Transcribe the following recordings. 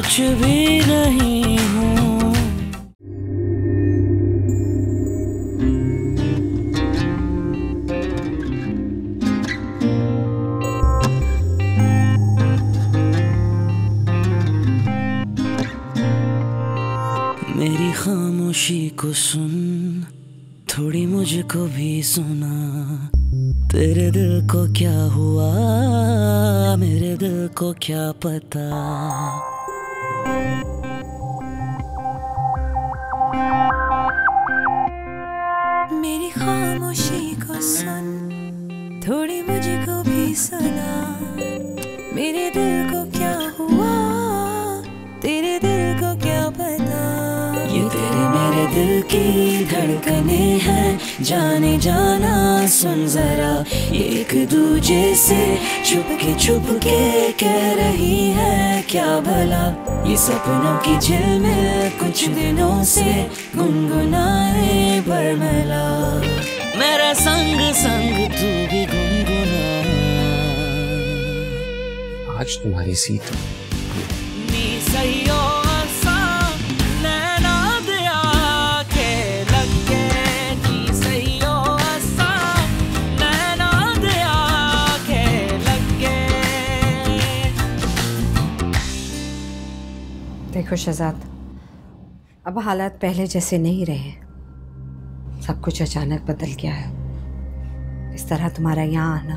कुछ भी नहीं हूँ। मेरी खामोशी को सुन, थोड़ी मुझको भी सुना। तेरे दिल को क्या हुआ, मेरे दिल को क्या पता। मेरी खामोशी को सुन, थोड़ी मुझको भी सुना। मेरे दिल को क्या हुआ, तेरे दिल को क्या पता। ये तेरे मेरे दिल की धड़कने हैं, जाने जाना सुन जरा। ये एक दूजे से छुप के कह रही है क्या भला। ये सपनों की झिलमिल कुछ दिनों से गुनगुनाए बरमला। मेरा संग संग तू भी गुनगुना। आज तुम्हारी सीट नी सहियो असा नैना दिया के लगे। नी सहियो असा नैना दिया के लगे। देखो शहजाद, अब हालात पहले जैसे नहीं रहे। सब कुछ अचानक बदल गया है। इस तरह तुम्हारा यहाँ आना,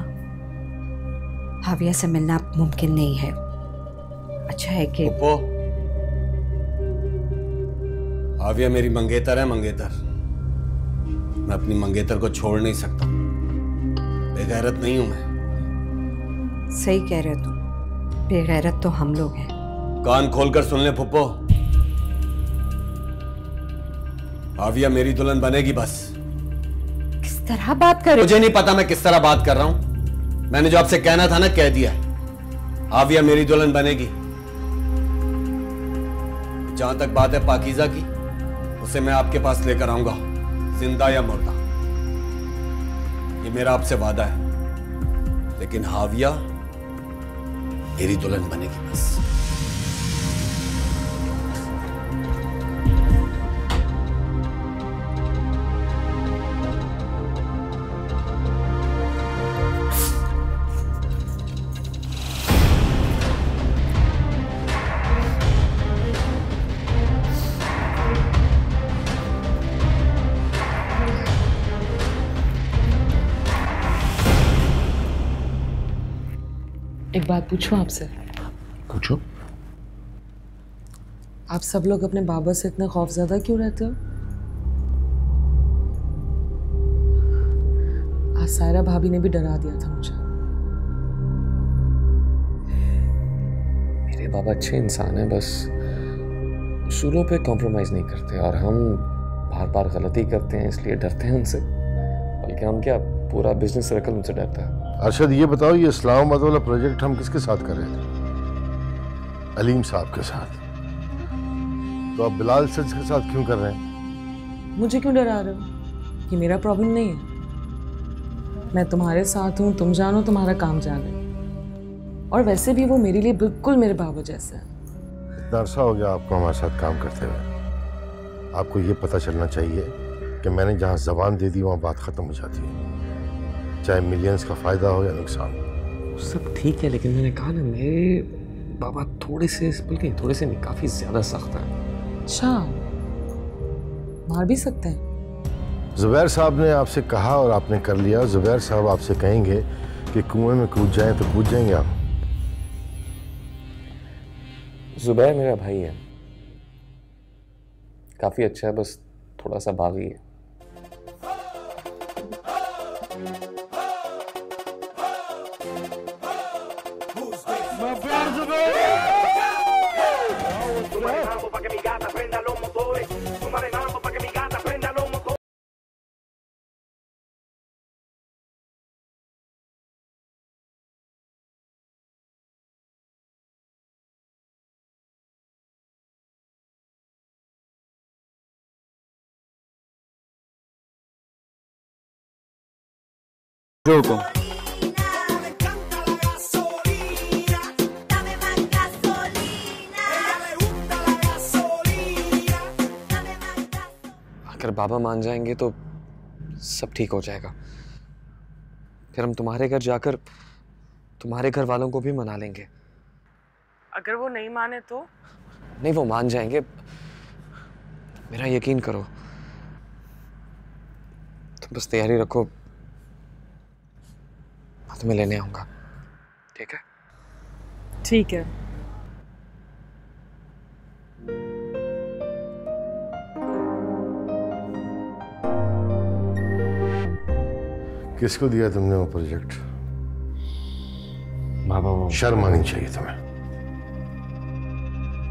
हाविया से मिलना मुमकिन नहीं है। अच्छा है कि हाविया मेरी मंगेतर है, मंगेतर। मैं अपनी मंगेतर को छोड़ नहीं सकता। बेगैरत नहीं हूं मैं। सही कह रहे हो तुम, बेगैरत तो हम लोग हैं। कान खोलकर सुन ले फुप्पो, हाविया मेरी दुल्हन बनेगी बस। किस तरह बात कर रहे हो? मुझे नहीं पता मैं किस तरह बात कर रहा हूं। मैंने जो आपसे कहना था ना कह दिया। हाविया मेरी दुल्हन बनेगी। जहां तक बात है पाकीज़ा की, उसे मैं आपके पास लेकर आऊंगा, जिंदा या मुर्दा। ये मेरा आपसे वादा है। लेकिन हाविया मेरी दुल्हन बनेगी बस। एक बात पूछूं आपसे? पूछो। आप सब लोग अपने बाबा से इतने खौफज़दा क्यों रहते हो? आज सायरा भाभी ने भी डरा दिया था मुझे। मेरे बाबा अच्छे इंसान हैं, बस उसूलों पे कॉम्प्रोमाइज़ नहीं करते। और हम बार बार गलती करते हैं, इसलिए डरते हैं उनसे। बल्कि हम क्या, पूरा बिजनेस सर्कल उनसे डरता है। अरशद, ये बताओ, ये इस्लामाबाद वाला प्रोजेक्ट हम किसके साथ कर रहे थे? अलीम साहब के साथ। तो आप बिलाल सच के साथ क्यों कर रहे हैं? मुझे क्यों डरा रहे हो? ये मेरा प्रॉब्लम नहीं है। मैं तुम्हारे साथ हूँ, तुम जानो तुम्हारा काम जाने। और वैसे भी वो मेरे लिए बिल्कुल मेरे बाबा जैसे हैं। इतना अरसा हो गया आपको हमारे साथ काम करते हुए। आपको ये पता चलना चाहिए कि मैंने जहाँ जबान दे दी वहाँ बात ख़त्म हो जाती है, चाहे मिलियंस का फ़ायदा हो या नुकसान। सब ठीक है, लेकिन मैंने कहा ना, मेरे बाबा थोड़े से, बल्कि थोड़े से नहीं, काफ़ी ज़्यादा सख्त हैं। अच्छा, मार भी सकते हैं? ज़ुबैर साहब ने आपसे कहा और आपने कर लिया। ज़ुबैर साहब आपसे कहेंगे कि कुएं में कूद जाएं तो कूद जाएंगे आप? ज़ुबैर मेरा भाई है, काफ़ी अच्छा है, बस थोड़ा सा बागी है। Jogo. अगर बाबा मान जाएंगे तो सब ठीक हो जाएगा। फिर हम तुम्हारे घर जाकर तुम्हारे घर वालों को भी मना लेंगे। अगर वो नहीं माने तो? नहीं, वो मान जाएंगे, मेरा यकीन करो। तुम बस तैयारी रखो, मैं तुम्हें लेने आऊंगा। ठीक है? ठीक है। किसको दिया तुमने वो प्रोजेक्ट? बाबा वो शर्म आनी चाहिए तुम्हें।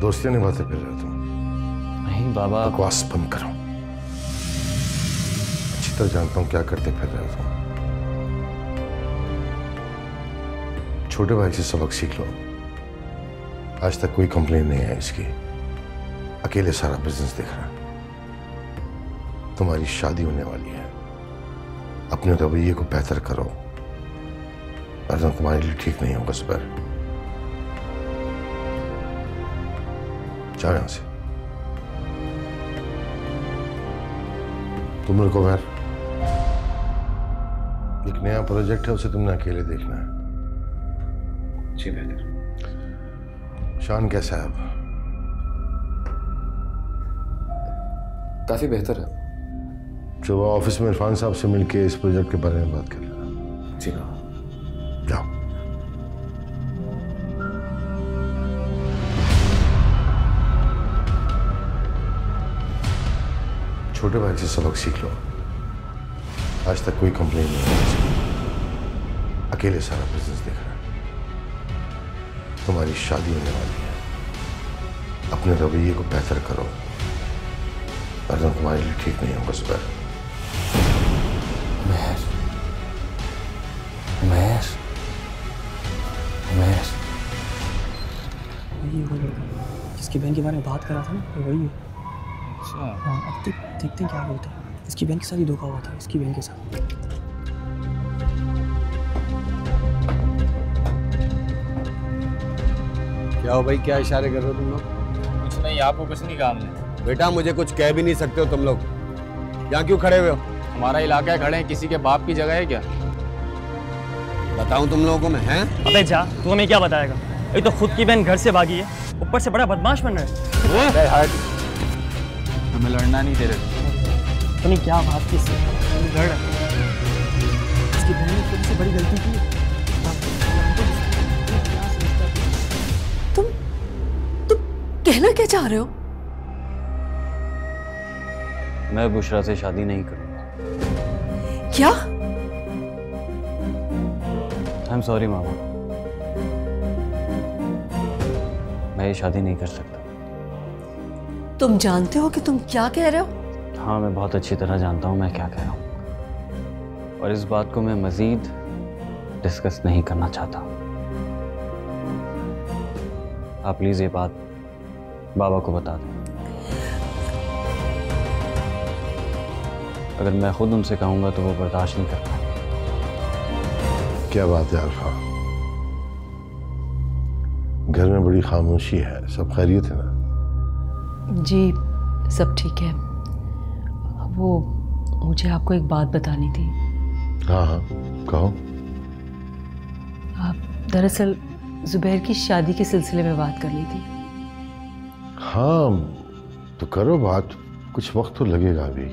दोस्तियां निभाते फिर रहे हो तुम। नहीं बाबा। बकवास बंद करो। अच्छी तरह जानता हूं क्या करते फिर रहे हो तुम। छोटे भाई से सबक सीख लो। आज तक कोई कंप्लेन नहीं है इसकी। अकेले सारा बिजनेस देख रहा है। तुम्हारी शादी होने वाली है। अपने रवैये को बेहतर करो, वरना तुम्हारे लिए ठीक नहीं होगा जुबैर। जाओ यहां से। तुम रुको यार। एक नया प्रोजेक्ट है, उसे तुमने अकेले देखना है। जी बेहतर। शान कैसा है अब? काफी बेहतर है। सुबह ऑफिस में इरफान साहब से मिलके इस प्रोजेक्ट के बारे में बात कर लेना। जी हाँ। जाओ। छोटे भाई से सबक सीख लो। आज तक कोई कंप्लेन नहीं है। अकेले सारा बिजनेस देख रहा है। तुम्हारी शादी होने वाली है। अपने रवैये को बेहतर करो, वरना तुम्हारे लिए ठीक नहीं होगा जुबैर। महर, महर, महर। वही वो लड़का जिसकी बहन के बारे में बात कर रहा था ना, वही है। अच्छा। हाँ, अब देखते हैं क्या बोलते हैं। इसकी बहन के साथ ही धोखा हुआ था, इसकी बहन के साथ। क्या हो भाई, क्या इशारे कर रहे हो तुम लोग? कुछ नहीं, आपको कुछ नहीं काम है। बेटा मुझे कुछ कह भी नहीं सकते हो तुम लोग। यहाँ क्यों खड़े हुए हो? हमारा इलाका है, खड़े हैं। किसी के बाप की जगह है क्या? बताऊं तुम लोगों को मैं, हैं? अबे जा, तू हमें क्या बताएगा? ये तो खुद की बहन घर से भागी है, ऊपर से बड़ा बदमाश बन रहा है। हमें लड़ना नहीं दे रहे। तूने क्या बात की इससे? लड़। इसकी बहन ने खुद से बड़ी गलती की है। तुम कहना क्या चाह रहे हो? मैं बुशरा से शादी नहीं करूंगा। क्या? आई एम सॉरी मामा, मैं ये शादी नहीं कर सकता। तुम जानते हो कि तुम क्या कह रहे हो? हाँ, मैं बहुत अच्छी तरह जानता हूँ मैं क्या कह रहा हूँ, और इस बात को मैं मजीद डिस्कस नहीं करना चाहता। आप प्लीज ये बात बाबा को बता दें। अगर मैं खुद उनसे कहूंगा तो वो बर्दाश्त नहीं कर पाएंगे। क्या बात है अल्फा? घर में बड़ी खामोशी है। सब खैरियत है ना? जी सब ठीक है। वो मुझे आपको एक बात बतानी थी। हाँ हाँ कहो। दरअसल जुबैर की शादी के सिलसिले में बात करनी थी। हाँ तो करो बात, कुछ वक्त तो लगेगा अभी।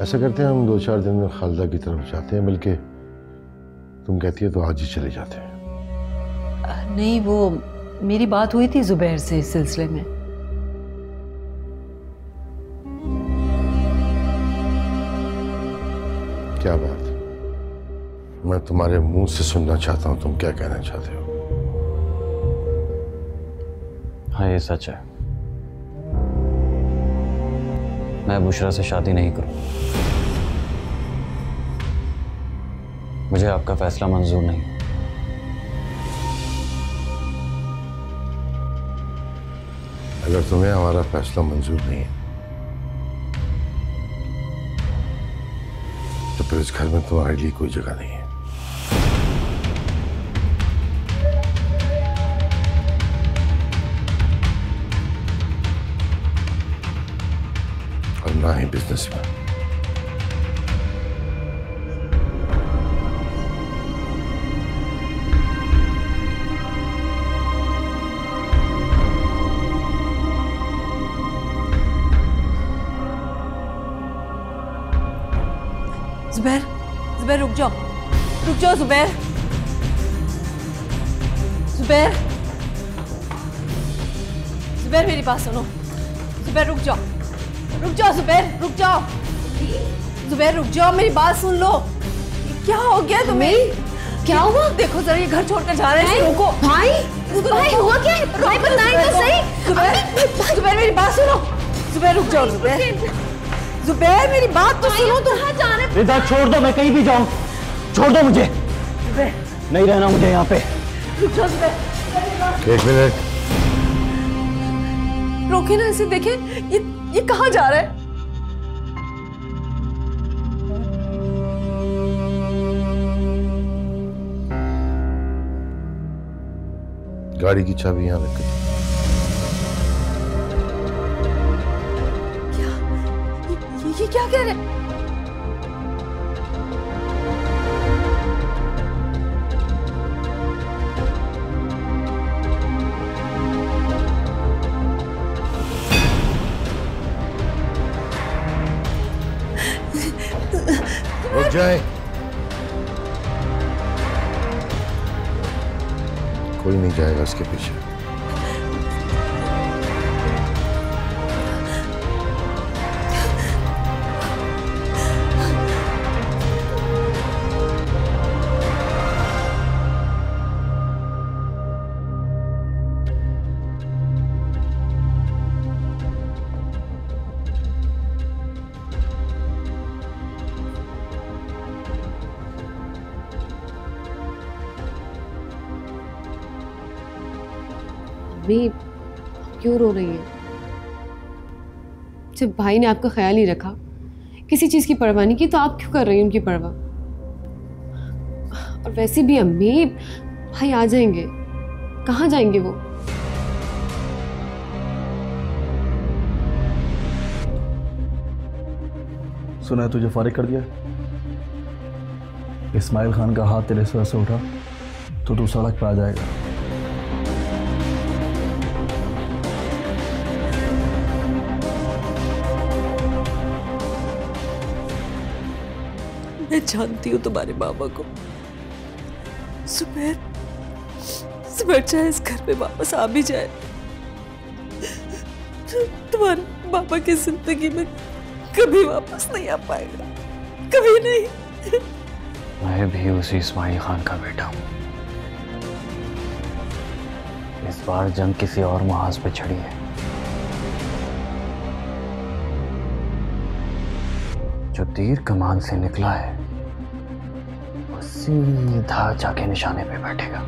ऐसा करते हैं हम 2-4 दिन में खालदा की तरफ जाते हैं मिलके। तुम कहती है तो आज ही चले जाते हैं। नहीं, वो मेरी बात हुई थी जुबैर से इस सिलसिले में। क्या बात? मैं तुम्हारे मुंह से सुनना चाहता हूं तुम क्या कहना चाहते हो। हाँ ये सच है, मैं बुशरा से शादी नहीं करूंगा। मुझे आपका फैसला मंजूर नहीं। अगर तुम्हें हमारा फैसला मंजूर नहीं है तो फिर इस घर में तुम्हारे लिए कोई जगह नहीं है। और ना बिजनेस में। जुबैर, जुबैर रुक जाओ जुबैर, जुबैर, जुबैर मेरी बात सुनो, जुबैर रुक जाओ जुबैर, रुक जाओ जुबैर, रुक जाओ, मेरी बात सुन लो। क्या हो गया तुम्हें? क्या हुआ? देखो जरा ये घर छोड़कर जा रहे हैं, रुको। भाई हुआ क्या है? भाई बताएं तो सही। जुबैर मेरी बात सुनो, जुबैर रुक जाओ जुबैर मेरी बात तो सुनो। तुम कहाँ जा रहे? रिदा छोड़ दो, मैं कहीं भी जाऊं, छोड़ दो मुझे, नहीं रहना मुझे यहाँ पे। रुक जाओ जुबैर, एक मिनट, रोके ना इसे, देखे ये कहाँ जा रहा है? गाड़ी की चाबी यहाँ रख। ये क्या कह रहे हैं? रुक जाए, कोई नहीं जाएगा उसके पीछे। अम्मी क्यों रो रही है? जब भाई ने आपका ख्याल ही रखा, किसी चीज़ की परवाह नहीं की, तो आप क्यों कर रही हैं उनकी परवाह? और वैसे भी अम्मी, भाई आ जाएंगे, कहाँ जाएंगे वो? सुना है तुझे फारिग कर दिया? इस्माइल खान का हाथ तेरे सर से उठा तो तू सड़क पर आ जाएगा। मैं जानती हूँ तुम्हारे मामा को। जुबैर चाहे इस घर में वापस आ भी जाए, तुम्हारे मामा की जिंदगी में कभी वापस नहीं आ पाएगा, कभी नहीं। मैं भी उसी इस्माइल खान का बेटा हूँ। इस बार जंग किसी और महाज पे छड़ी है। जो तीर कमान से निकला है वो सीधा जाके निशाने पे बैठेगा।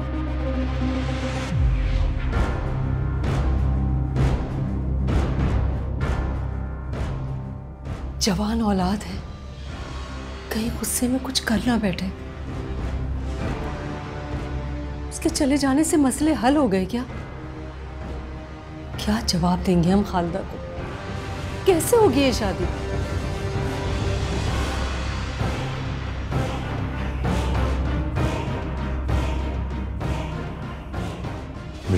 जवान औलाद है, कहीं गुस्से में कुछ कर ना बैठे। उसके चले जाने से मसले हल हो गए क्या? क्या जवाब देंगे हम खालिदा को? कैसे होगी ये शादी?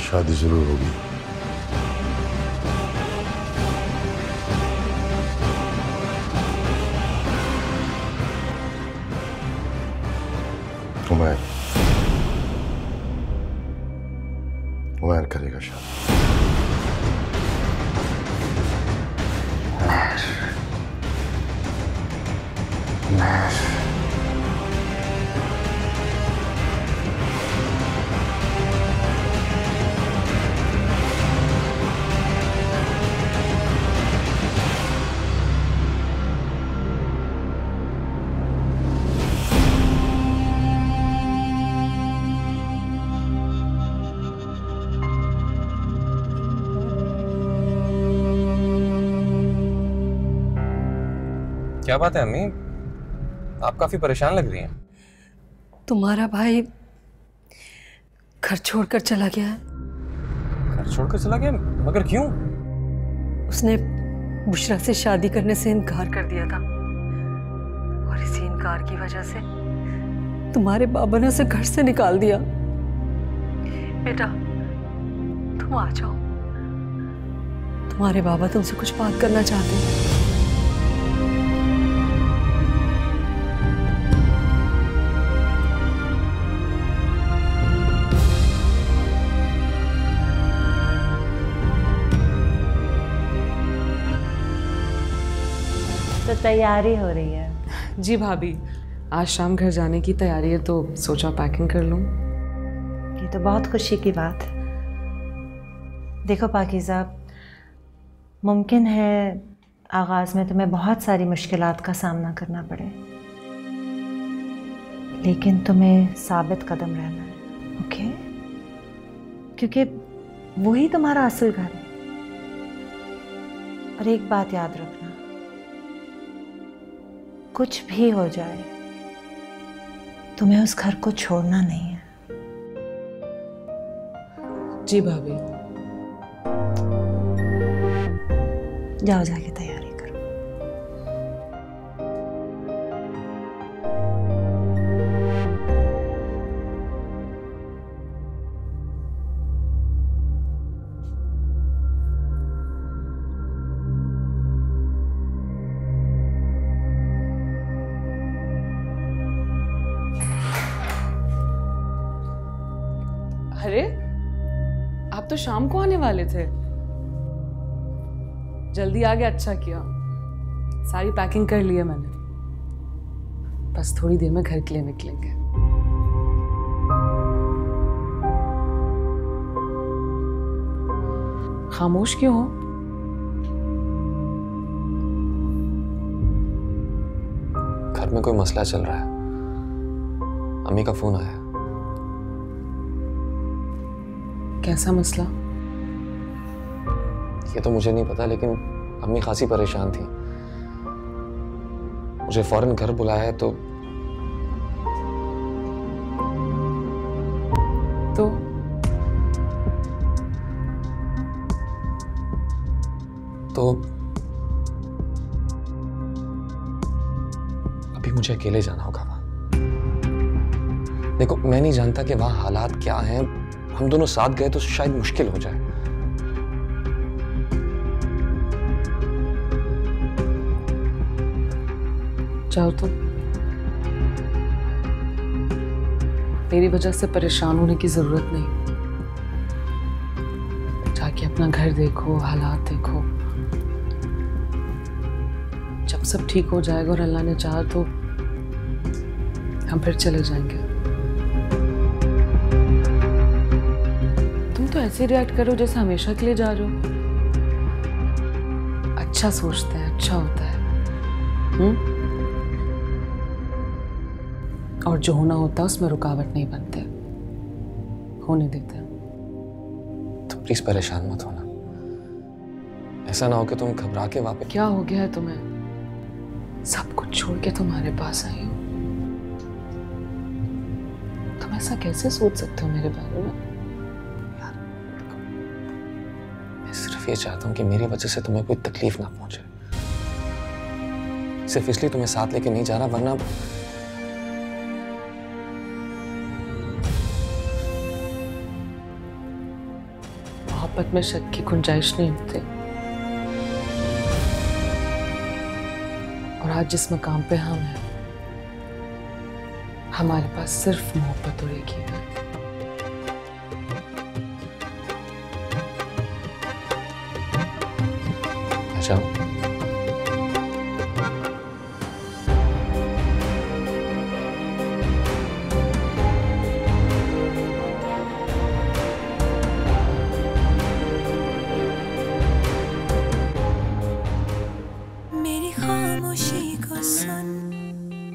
शादी जरूर होगी। उमैर करेगा शादी। क्या बात है अम्मी, आप काफी परेशान लग रही हैं। तुम्हारा भाई घर छोड़कर चला गया है। घर छोड़कर चला गया? मगर क्यों? उसने बुशरा से शादी करने से इनकार कर दिया था और इसी इनकार की वजह से तुम्हारे बाबा ने उसे घर से निकाल दिया। बेटा तुम आ जाओ, तुम्हारे बाबा तुमसे कुछ बात करना चाहते हैं। तो तैयारी हो रही है? जी भाभी, आज शाम घर जाने की तैयारी है तो सोचा पैकिंग कर लूँ। ये तो बहुत खुशी की बात है। देखो पाकीज़ा, मुमकिन है आगाज़ में तुम्हें बहुत सारी मुश्किलात का सामना करना पड़े, लेकिन तुम्हें साबित कदम रहना है, ओके? क्योंकि वही तुम्हारा असल घर है। और एक बात याद रखना, कुछ भी हो जाए तुम्हें उस घर को छोड़ना नहीं है। जी भाभी। जाओ जाके तैयारी करो। अरे आप तो शाम को आने वाले थे, जल्दी आ गया, अच्छा किया। सारी पैकिंग कर ली है मैंने, बस थोड़ी देर में घर के लिए निकलेंगे। खामोश क्यों हो? घर में कोई मसला चल रहा है, अम्मी का फोन आया। कैसा मसला? ये तो मुझे नहीं पता, लेकिन अम्मी खासी परेशान थी। मुझे फौरन घर बुलाया है तो अभी मुझे अकेले जाना होगा वहां। देखो, मैं नहीं जानता कि वहां हालात क्या हैं। हम दोनों साथ गए तो शायद मुश्किल हो जाए। जाओ तुम, मेरी वजह से परेशान होने की जरूरत नहीं। जाके अपना घर देखो, हालात देखो। जब सब ठीक हो जाएगा और अल्लाह ने चाहा तो हम फिर चले जाएंगे। तुम तो ऐसे रिएक्ट करो जैसे हमेशा के लिए जा रहे हो। अच्छा सोचते हैं, अच्छा होता है। और जो होना होता है उसमें रुकावट नहीं बनते, होने देते हैं। तो प्लीज परेशान मत होना। ऐसा ना हो कि तुम घबरा के वापस। क्या हो गया है तुम्हें? सब कुछ छोड़ के तुम्हारे पास आई हूँ। तुम ऐसा कैसे सोच सकते हो मेरे बारे में? यार, मैं सिर्फ ये चाहता हूँ कि मेरी वजह से तुम्हें कोई तकलीफ ना पहुंचे। सिर्फ इसलिए तुम्हें साथ लेके नहीं जा रहा, वरना मोहब्बत में शक की गुंजाइश नहीं होती। और आज जिस मकाम पे हम हैं, हमारे पास सिर्फ मोहब्बत और एक ही है। अच्छा,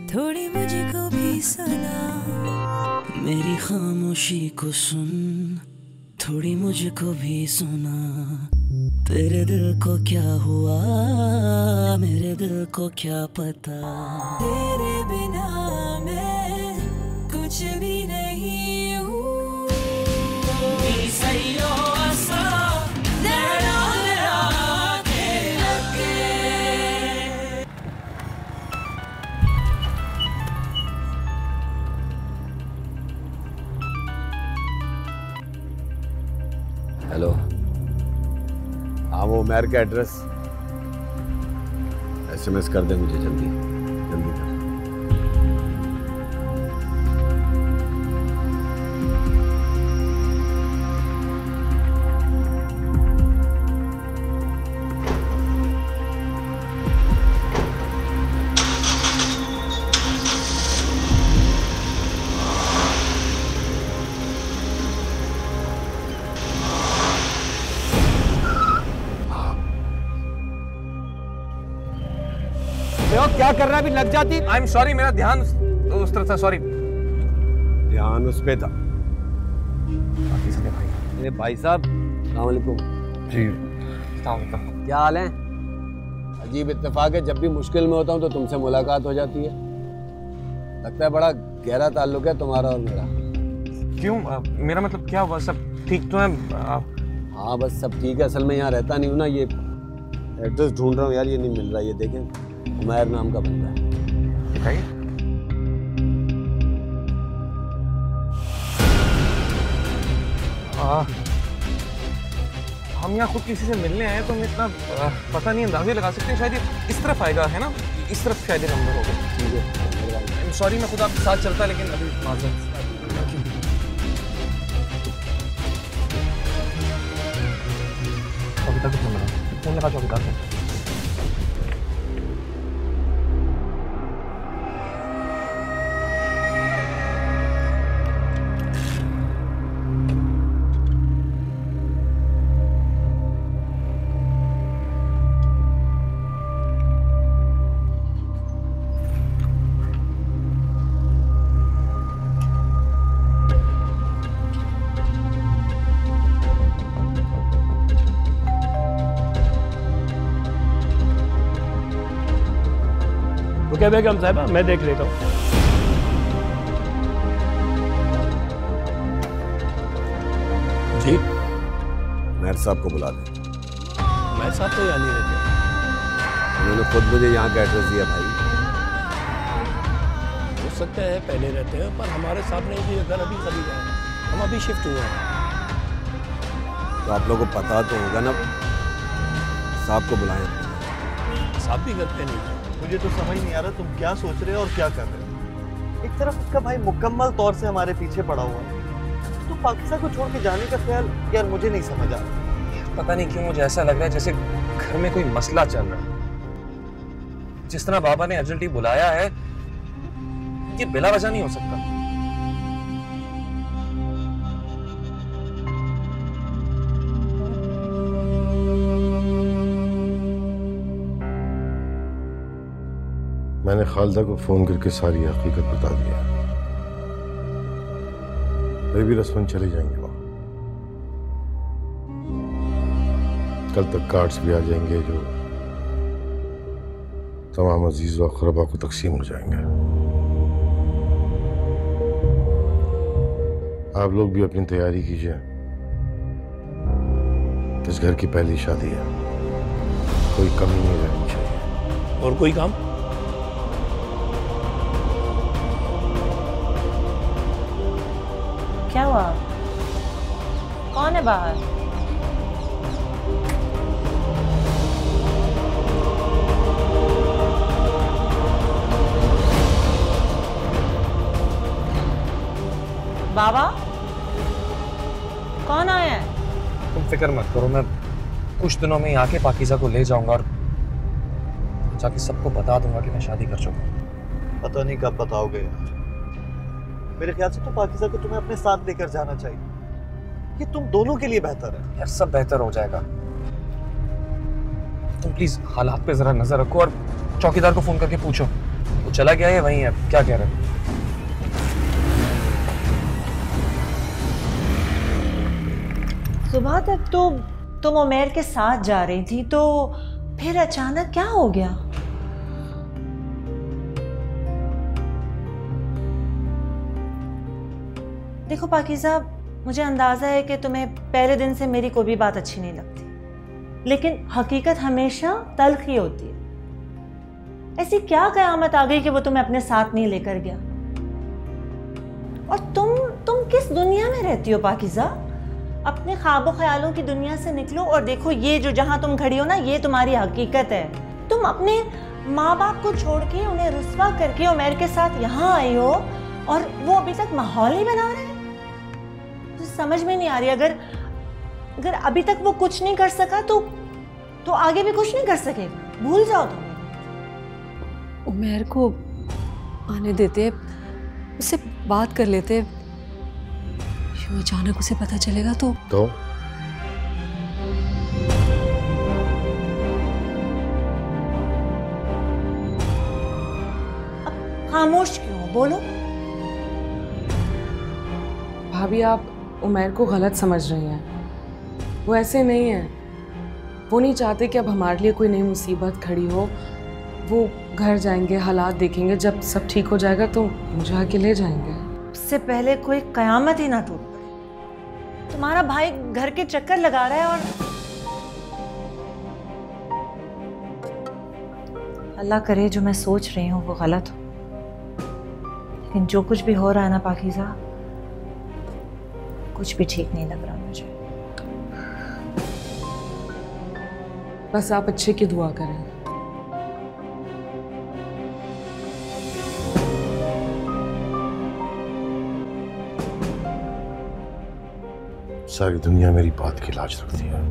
थोड़ी मुझको भी सुना, मेरी खामोशी को सुन, थोड़ी मुझको भी सुना। तेरे दिल को क्या हुआ, मेरे दिल को क्या पता। तेरे बिना मैं कुछ भी नहीं हूँ। सही हो हेलो, हाँ वो उमैर का एड्रेस SMS कर दे मुझे, जल्दी जल्दी कर। क्या कर रहा है? अभी लग जाती। आई एम सॉरी, मेरा ध्यान उस तरफ था, सॉरी। ध्यान उस पे था। भाई भाई साहब, अस्सलाम वालेकुम। जी क्या हाल है? अजीब इत्तेफाक है, जब भी मुश्किल में होता हूँ तो तुमसे मुलाकात हो जाती है। लगता है बड़ा गहरा ताल्लुक है तुम्हारा और मेरा। क्यों? मेरा मतलब क्या हुआ? सब ठीक तो है? हाँ बस सब ठीक है। असल में यहाँ रहता नहीं हूँ ना, ये एड्रेस ढूंढ रहा हूँ यार, ये नहीं मिल रहा। ये देखें, उमैर नाम का बंदा है। दिखाइए। हम यहाँ खुद किसी से मिलने आए तो हमें इतना पता नहीं, अंदाजे लगा सकते हैं। शायद ये इस तरफ आएगा, है ना? इस तरफ शायद ये नंबर होगा। ठीक है, आई एम सॉरी, मैं खुद आपके साथ चलता, लेकिन अभी माजूर। चौकीदार को फोन लगा, चौकीदार को। क्या बेगम साहिबा, मैं देख लेता हूँ। जी, मेहर साहब को बुला दें। मेहर साहब तो यहाँ नहीं रहते। उन्होंने खुद मुझे यहाँ का एड्रेस दिया भाई। हो सकता है पहले रहते हैं, पर हमारे साहब ने ये घर अभी कभी गए, हम अभी शिफ्ट हुए हैं। तो आप लोगों को पता तो होगा ना, साहब को बुलाएं। साहब भी घर पे नहीं है। मुझे तो समझ नहीं आ रहा तुम क्या सोच रहे हो और क्या कर रहे हो। एक तरफ उसका भाई मुकम्मल तौर से हमारे पीछे पड़ा हुआ है, तो पाकिस्तान को छोड़ के जाने का ख्याल यार मुझे नहीं समझ आ रहा। पता नहीं क्यों मुझे ऐसा लग रहा है जैसे घर में कोई मसला चल रहा है। जिस तरह बाबा ने अर्जेंटली बुलाया है, ये बिला वजह नहीं हो सकता। मैंने खालदा को फोन करके सारी हकीकत बता दिया। वे भी रस्मन चले जाएंगे वहां। कल तक कार्ड्स भी आ जाएंगे जो तमाम अजीज व अक़रबा को तकसीम हो जाएंगे। आप लोग भी अपनी तैयारी कीजिए। इस घर की पहली शादी है, कोई कमी नहीं रहनी चाहिए। और कोई काम? क्या हुआ? कौन है बाहर? बाबा, कौन आया है? तुम फिक्र मत करो, मैं कुछ दिनों में आके पाकीज़ा को ले जाऊंगा और जाके सबको बता दूंगा कि मैं शादी कर चुका हूं। पता नहीं कब बताओगे यार। मेरे ख्याल से तो पाकीज़ा को तुम्हें अपने साथ लेकर जाना चाहिए। ये तुम दोनों के लिए बेहतर है। यार सब बेहतर हो जाएगा। तुम प्लीज हालात पे जरा नजर रखो और चौकीदार को फोन करके पूछो वो चला गया है वहीं है, क्या कह रहे हो? सुबह तक तो तुम उमैर के साथ जा रही थी, तो फिर अचानक क्या हो गया? देखो पाकीज़ा, मुझे अंदाज़ा है कि तुम्हें पहले दिन से मेरी कोई भी बात अच्छी नहीं लगती, लेकिन हकीकत हमेशा तल्ख ही होती है। ऐसी क्या क़यामत आ गई कि वो तुम्हें अपने साथ नहीं लेकर गया? और तुम किस दुनिया में रहती हो पाकीज़ा? अपने ख्वाबों ख्यालों की दुनिया से निकलो और देखो ये जो जहां तुम खड़ी हो ना, ये तुम्हारी हकीकत है। तुम अपने माँ बाप को छोड़ के उन्हें रुस्वा करके उमैर के साथ यहाँ आई हो और वो अभी तक माहौल नहीं बना रहे। तो समझ में नहीं आ रही, अगर अभी तक वो कुछ नहीं कर सका तो आगे भी कुछ नहीं कर सकेगा। भूल जाओ तुम। उमैर को आने देते, उससे बात कर लेते। यूं अचानक उसे पता चलेगा तो खामोश क्यों, बोलो। भाभी आप उमैर को गलत समझ रही हैं। वो ऐसे नहीं है। वो नहीं चाहते कि अब हमारे लिए कोई नई मुसीबत खड़ी हो। वो घर जाएंगे, हालात देखेंगे, जब सब ठीक हो जाएगा तो मुझे आके ले जाएंगे। उससे पहले कोई कयामत ही ना टूट पड़े। तुम्हारा भाई घर के चक्कर लगा रहा है और अल्लाह करे जो मैं सोच रही हूँ वो गलत हो। लेकिन जो कुछ भी हो रहा है ना पाकीज़ा, कुछ भी ठीक नहीं लग रहा मुझे। बस आप अच्छे की दुआ करें। सारी दुनिया मेरी बात की लाज रखती है।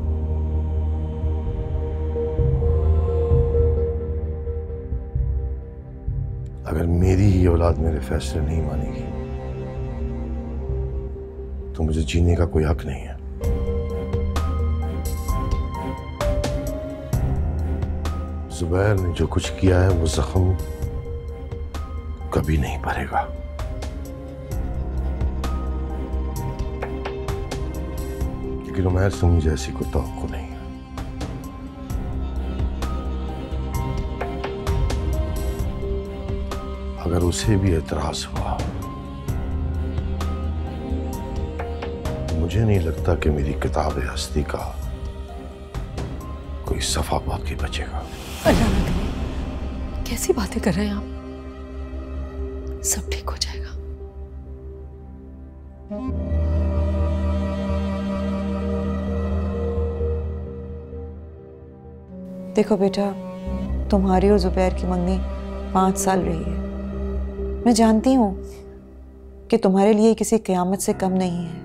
अगर मेरी ही औलाद मेरे फैसले नहीं मानेगी तो मुझे जीने का कोई हक नहीं है। जुबैर ने जो कुछ किया है वो जख्म कभी नहीं भरेगा। लेकिन उमैर से मुझे ऐसी कोई तवक्को नहीं है। अगर उसे भी एतराज हुआ, मुझे नहीं लगता कि मेरी किताब हस्ती का कोई सफा बाकी बचेगा। अल्लाह ना करे, कैसी बातें कर रहे हैं आप? सब ठीक हो जाएगा। देखो बेटा, तुम्हारी और जुबैर की मंगनी 5 साल रही है। मैं जानती हूँ कि तुम्हारे लिए किसी क़यामत से कम नहीं है,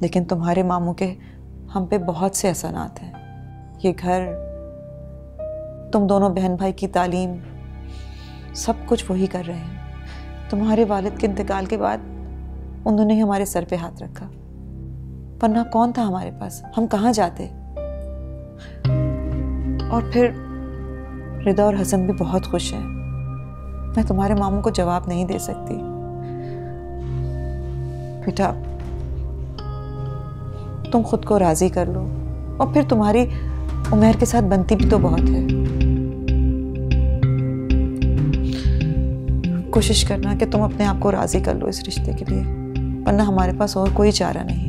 लेकिन तुम्हारे मामू के हम पे बहुत से एहसानात हैं। ये घर, तुम दोनों बहन भाई की तालीम, सब कुछ वही कर रहे हैं। तुम्हारे वालिद के इंतकाल के बाद उन्होंने ही हमारे सर पे हाथ रखा, वरना कौन था हमारे पास? हम कहाँ जाते? और फिर रिदा और हसन भी बहुत खुश हैं। मैं तुम्हारे मामू को जवाब नहीं दे सकती। बेटा, तुम खुद को राजी कर लो, और फिर तुम्हारी उमैर के साथ बनती भी तो बहुत है। कोशिश करना कि तुम अपने आप को राजी कर लो इस रिश्ते के लिए, वरना हमारे पास और कोई चारा नहीं है।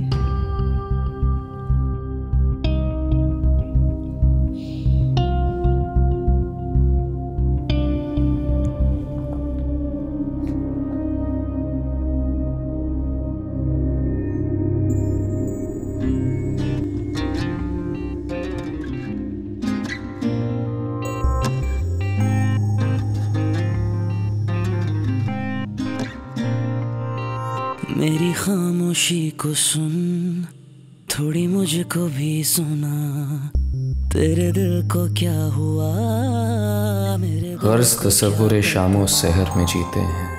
मेरी खामोशी को सुन, थोड़ी मुझको भी सुना, तेरे दिल को क्या हुआ मेरे। गर्ज तसव्वुर शामो सहर में जीते हैं,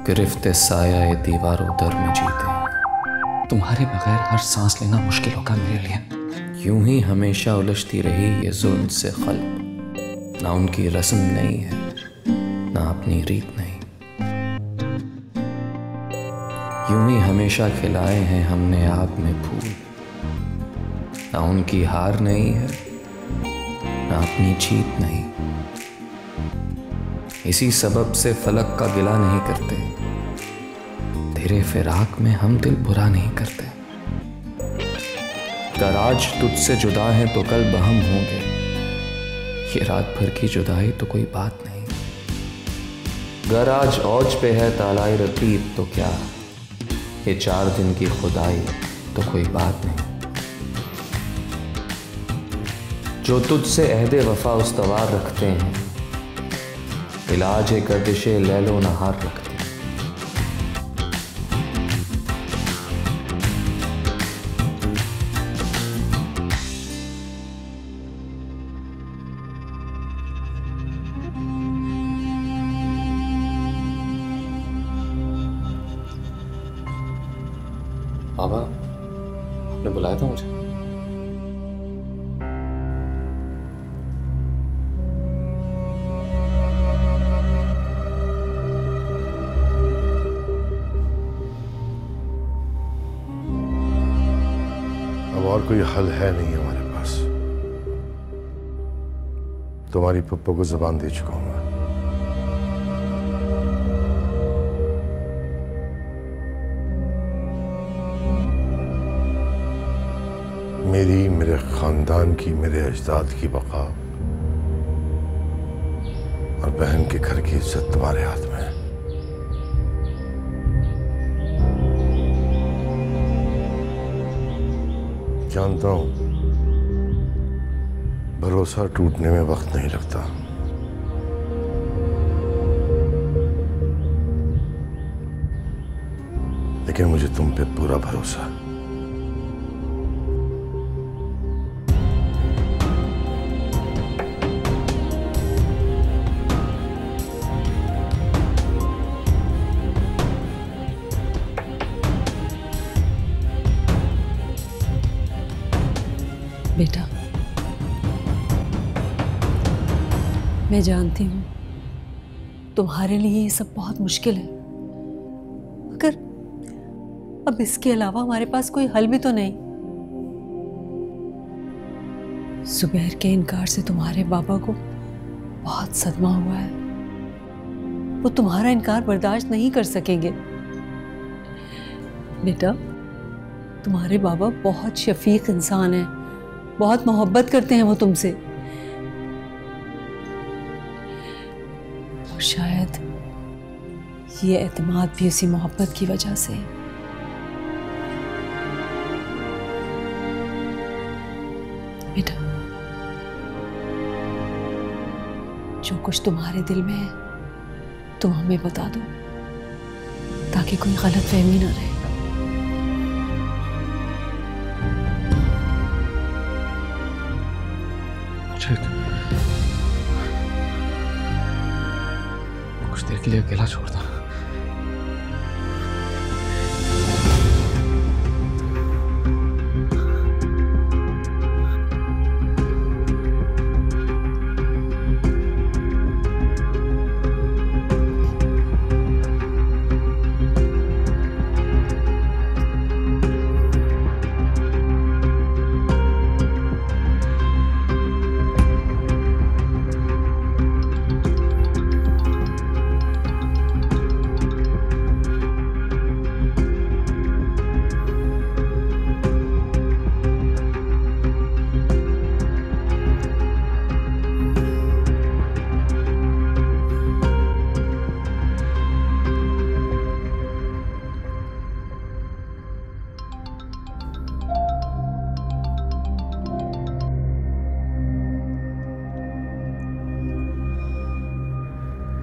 गिरफ्ते साया दीवारों दर में जीते हैं। तुम्हारे बगैर हर सांस लेना मुश्किल होगा मेरे लिए। यूं ही हमेशा उलझती रही ये जुल्म से क़ल्ब, ना उनकी रस्म नहीं है, ना अपनी रीत नहीं। यूं ही हमेशा खिलाए हैं हमने आग में फूल, ना उनकी हार नहीं है, ना अपनी जीत नहीं। इसी सबब से फलक का गिला नहीं करते, तेरे फिराक में हम दिल बुरा नहीं करते। अगर आज तुझसे जुदा हैं तो कल बहम होंगे, ये रात भर की जुदाई तो कोई बात नहीं। अगर आज औज पे है तालाए रकीब तो क्या, ये 4 दिन की खुदाई तो कोई बात नहीं। जो तुझसे अहदे वफा उस्तवार रखते हैं, इलाज गर्दिशे लैलो नहार रखते हैं। बाबा, आपने बुलाया था मुझे? अब और कोई हल है नहीं हमारे पास। तुम्हारी पप्पो को जुबान दे चुका हूं मैं। मेरी, मेरे खानदान की, मेरे अजदाद की बका और बहन के घर की इज्जत तुम्हारे हाथ में है। जानता हूं भरोसा टूटने में वक्त नहीं लगता, लेकिन मुझे तुम पे पूरा भरोसा है। बेटा, मैं जानती हूँ तुम्हारे लिए ये सब बहुत मुश्किल है, मगर अब इसके अलावा हमारे पास कोई हल भी तो नहीं। जुबैर के इनकार से तुम्हारे बाबा को बहुत सदमा हुआ है। वो तुम्हारा इनकार बर्दाश्त नहीं कर सकेंगे। बेटा, तुम्हारे बाबा बहुत शफीक इंसान है, बहुत मोहब्बत करते हैं वो तुमसे, और शायद ये एतमाद भी उसी मोहब्बत की वजह से। बेटा, जो कुछ तुम्हारे दिल में है तुम हमें बता दो, ताकि कोई गलतफहमी ना रहे। कुछ देर के लिए अकेला छोड़ दो।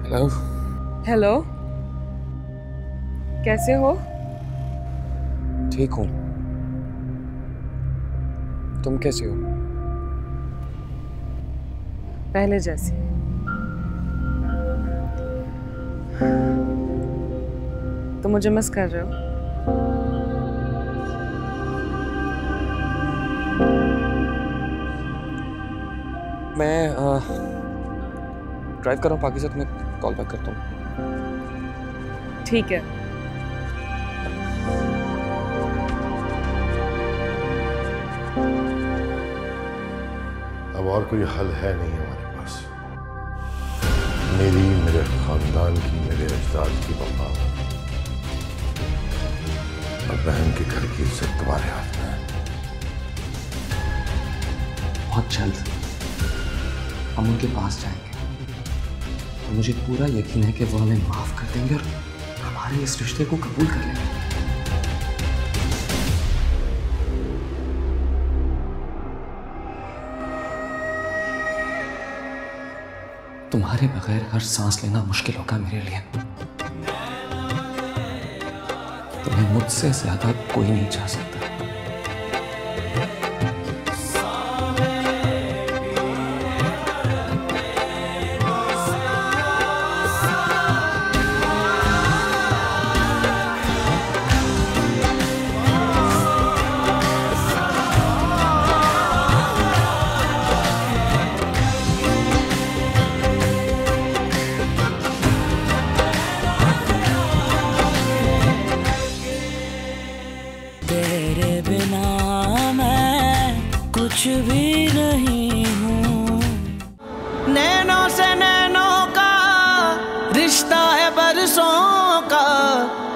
हेलो। हेलो, कैसे हो? ठीक हूँ, तुम कैसे हो? पहले जैसी। तुम मुझे मिस कर रहे हो? मैं ड्राइव कर रहा हूँ पाकिस्तान, तुम्हें कॉल बैक करता हूँ। ठीक है। अब और कोई हल है नहीं हमारे पास। मेरी, मेरे खानदान की, मेरे अजदाद की बका और बहन के घर की इज्जत तुम्हारे हाथ में है। बहुत जल्द हम उनके पास जाएंगे और मुझे पूरा यकीन है कि वो हमें माफ कर देंगे और हमारे इस रिश्ते को कबूल कर लेंगे। तुम्हारे बगैर हर सांस लेना मुश्किल होगा मेरे लिए। तुम्हें मुझसे ज्यादा कोई नहीं चाह सकता। तेरे बिना मैं कुछ भी नहीं हूँ। नैनों से नैनों का रिश्ता है बरसों का,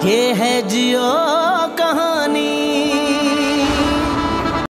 ये है जियो